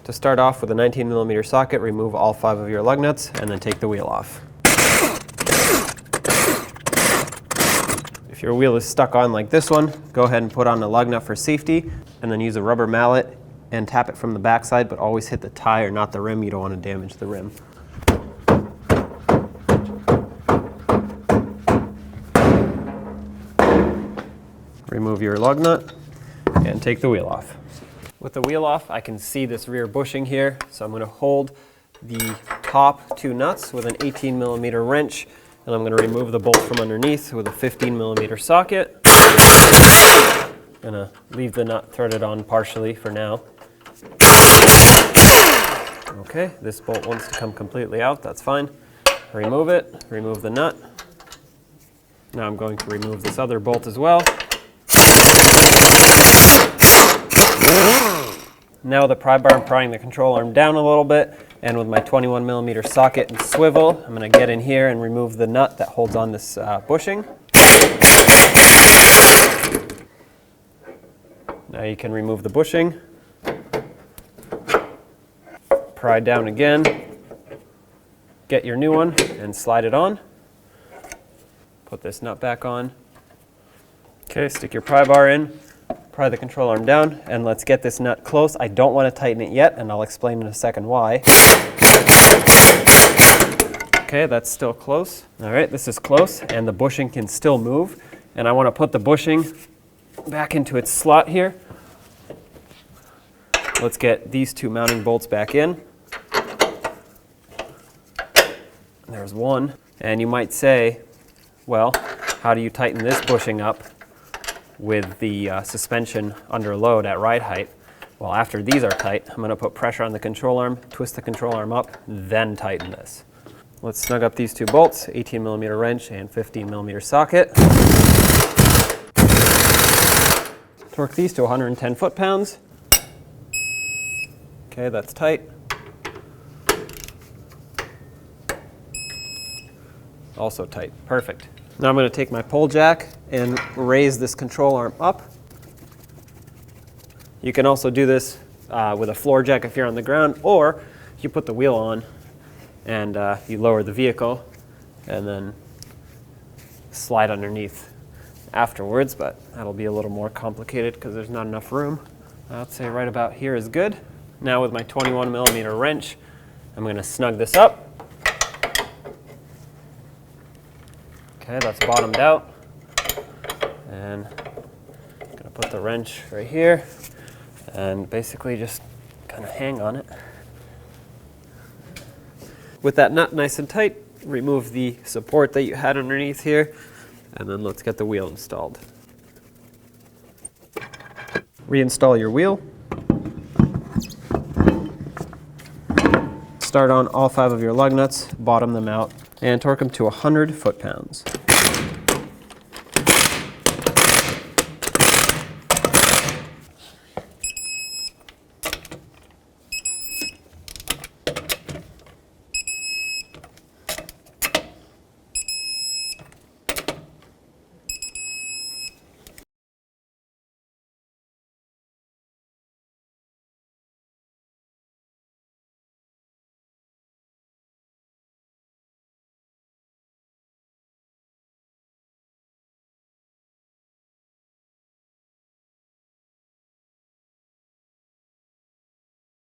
To start off with a 19mm socket, remove all 5 of your lug nuts and then take the wheel off. If your wheel is stuck on like this one, go ahead and put on a lug nut for safety and then use a rubber mallet and tap it from the backside, but always hit the tire, not the rim. You don't want to damage the rim. Remove your lug nut and take the wheel off. With the wheel off, I can see this rear bushing here, so I'm going to hold the top 2 nuts with an 18mm wrench, and I'm going to remove the bolt from underneath with a 15mm socket. I'm going to leave the nut threaded on partially for now. Okay, this bolt wants to come completely out, that's fine. Remove it, remove the nut. Now I'm going to remove this other bolt as well. Now with the pry bar, I'm prying the control arm down a little bit, and with my 21mm socket and swivel, I'm going to get in here and remove the nut that holds on this bushing. Now you can remove the bushing. Pry down again, get your new one and slide it on. Put this nut back on. Okay, stick your pry bar in. Pry the control arm down, and let's get this nut close. I don't want to tighten it yet, and I'll explain in a second why. Okay, that's still close. All right, this is close, and the bushing can still move. And I want to put the bushing back into its slot here. Let's get these 2 mounting bolts back in. There's one. And you might say, well, how do you tighten this bushing up with the suspension under load at ride height? Well, after these are tight, I'm going to put pressure on the control arm, twist the control arm up, then tighten this. Let's snug up these 2 bolts, 18mm wrench and 15mm socket. Torque these to 110 foot-pounds. Okay, that's tight. Also tight, perfect. Now I'm going to take my pole jack and raise this control arm up. You can also do this with a floor jack if you're on the ground, or you put the wheel on and you lower the vehicle and then slide underneath afterwards, but that'll be a little more complicated because there's not enough room. I'd say right about here is good. Now with my 21mm wrench, I'm going to snug this up. Okay, that's bottomed out, and I'm going to put the wrench right here and basically just kind of hang on it. With that nut nice and tight, remove the support that you had underneath here, and then let's get the wheel installed. Reinstall your wheel. Start on all 5 of your lug nuts, bottom them out, and torque them to 100 foot-pounds.